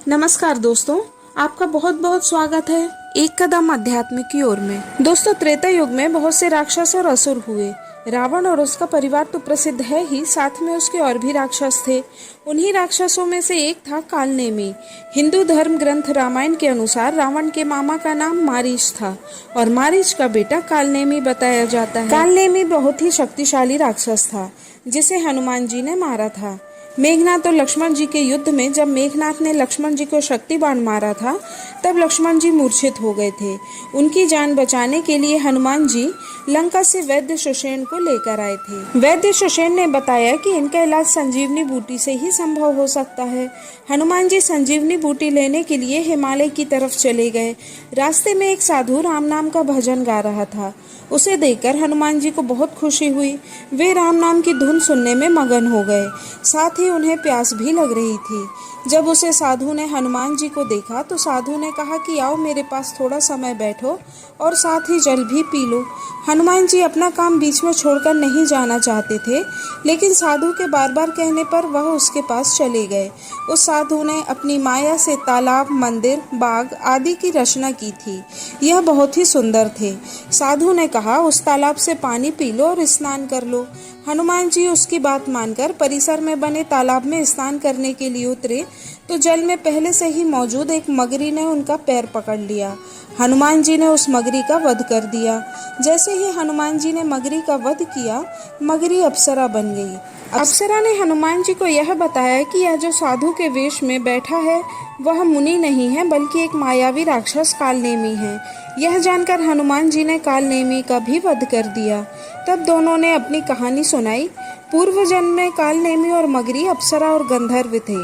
नमस्कार दोस्तों, आपका बहुत बहुत स्वागत है एक कदम अध्यात्म की ओर में। दोस्तों, त्रेता युग में बहुत से राक्षस और असुर हुए। रावण और उसका परिवार तो प्रसिद्ध है ही, साथ में उसके और भी राक्षस थे। उन्हीं राक्षसों में से एक था कालनेमी। हिंदू धर्म ग्रंथ रामायण के अनुसार रावण के मामा का नाम मारीच था और मारीच का बेटा कालनेमी बताया जाता है। कालनेमी बहुत ही शक्तिशाली राक्षस था जिसे हनुमान जी ने मारा था। मेघनाथ और लक्ष्मण जी के युद्ध में जब मेघनाथ ने लक्ष्मण जी को शक्ति बाण मारा था, तब लक्ष्मण जी मूर्छित हो गए थे। उनकी जान बचाने के लिए हनुमान जी लंका से वैद्य सुषेण को लेकर आए थे। वैद्य सुषेण ने बताया कि इनका इलाज संजीवनी बूटी से ही संभव हो सकता है। हनुमान जी संजीवनी बूटी लेने के लिए हिमालय की तरफ चले गए। रास्ते में एक साधु राम नाम का भजन गा रहा था। उसे देखकर हनुमान जी को बहुत खुशी हुई। वे राम नाम की धुन सुनने में मगन हो गए। साथ ही उन्हें प्यास भी लग रही थी। जब उसे साधु ने हनुमान जी को देखा तो साधु ने कहा कि आओ मेरे पास थोड़ा समय बैठो और साथ ही जल भी पी लो। हनुमान जी अपना काम बीच में छोड़कर नहीं जाना चाहते थे, लेकिन साधु के बार बार कहने पर वह उसके पास चले गए। उस साधु ने अपनी माया से तालाब, मंदिर, बाग आदि की रचना की थी। यह बहुत ही सुंदर थे। साधु ने कहा, उस तालाब से पानी पी लो और स्नान कर लो। हनुमान जी उसकी बात मानकर परिसर में बने तालाब में स्नान करने के लिए उतरे तो जल में पहले से ही मौजूद एक मगरी ने उनका पैर पकड़ लिया। हनुमान जी ने उस मगरी का वध कर दिया। जैसे ही हनुमान जी ने मगरी का वध किया, मगरी अप्सरा बन गई। अप्सरा ने हनुमान जी को यह बताया कि यह जो साधु के वेश में बैठा है वह मुनि नहीं है, बल्कि एक मायावी राक्षस कालनेमी है। यह जानकर हनुमान जी ने कालनेमी का भी वध कर दिया। तब दोनों ने अपनी कहानी सुनाई। पूर्व जन्म में कालनेमी और मगरी अप्सरा और गंधर्व थे।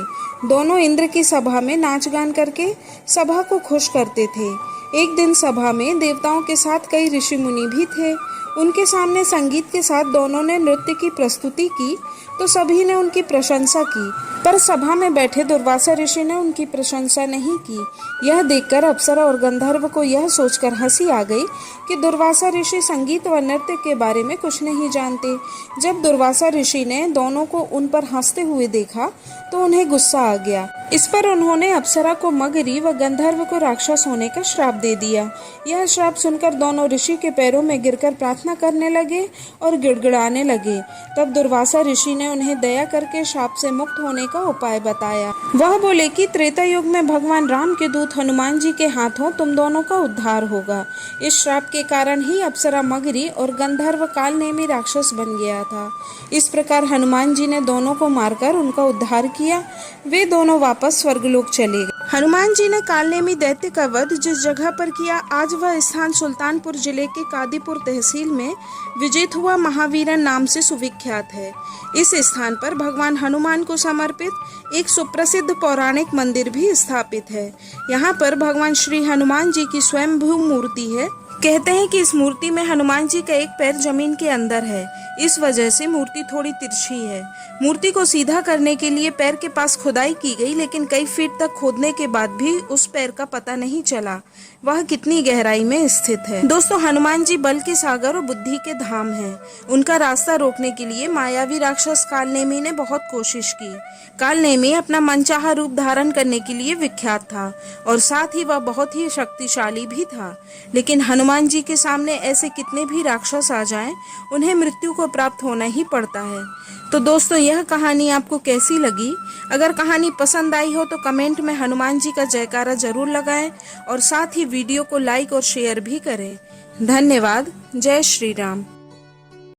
दोनों इंद्र की सभा में नाच गान करके सभा को खुश करते थे। एक दिन सभा में देवताओं के साथ कई ऋषि मुनि भी थे। उनके सामने संगीत के साथ दोनों ने नृत्य की प्रस्तुति की तो सभी ने उनकी प्रशंसा की, पर सभा में बैठे दुर्वासा ऋषि ने उनकी प्रशंसा नहीं की। यह देखकर अप्सरा और गंधर्व को यह सोचकर हंसी आ गई कि दुर्वासा ऋषि संगीत व नृत्य के बारे में कुछ नहीं जानते। जब दुर्वासा ऋषि ने दोनों को उन पर हंसते हुए देखा तो उन्हें गुस्सा आ गया। इस पर उन्होंने अप्सरा को मगरी व गंधर्व को राक्षस होने का श्राप दे दिया। यह श्राप सुनकर दोनों ऋषि के पैरों में गिरकर प्रार्थना करने लगे और गिड़गिड़ाने लगे। तब दुर्वासा ऋषि ने उन्हें दया करके श्राप से मुक्त होने का उपाय बताया। वह बोले कि त्रेता युग में भगवान राम के दूत हनुमान जी के हाथों तुम दोनों का उद्धार होगा। इस श्राप के कारण ही अप्सरा मगरी और गंधर्व कालनेमी राक्षस बन गया था। इस प्रकार हनुमान जी ने दोनों को मारकर उनका उद्धार किया। वे दोनों वापस स्वर्गलोक चले गए। हनुमान जी ने कालनेमी दैत्य का वध जिस जगह पर किया, आज वह स्थान सुल्तानपुर जिले के कादीपुर तहसील में विजित हुआ महावीरन नाम से सुविख्यात है। इस स्थान पर भगवान हनुमान को समर्पित एक सुप्रसिद्ध पौराणिक मंदिर भी स्थापित है। यहाँ पर भगवान श्री हनुमान जी की स्वयंभू मूर्ति है। कहते हैं कि इस मूर्ति में हनुमान जी का एक पैर जमीन के अंदर है, इस वजह से मूर्ति थोड़ी तिरछी है। मूर्ति को सीधा करने के लिए पैर के पास खुदाई की गई, लेकिन कई फीट तक खोदने के बाद भी उस पैर का पता नहीं चला वह कितनी गहराई में स्थित है। दोस्तों, हनुमान जी बल के सागर और बुद्धि के धाम हैं। उनका रास्ता रोकने के लिए मायावी राक्षस कालनेमी ने बहुत कोशिश की। कालनेमी अपना मनचाहा रूप धारण करने के लिए विख्यात था और साथ ही वह बहुत ही शक्तिशाली भी था। लेकिन हनुमान जी के सामने ऐसे कितने भी राक्षस आ जाएं, उन्हें मृत्यु को प्राप्त होना ही पड़ता है। तो दोस्तों, यह कहानी आपको कैसी लगी? अगर कहानी पसंद आई हो तो कमेंट में हनुमान जी का जयकारा जरूर लगाएं और साथ ही वीडियो को लाइक और शेयर भी करें। धन्यवाद। जय श्री राम।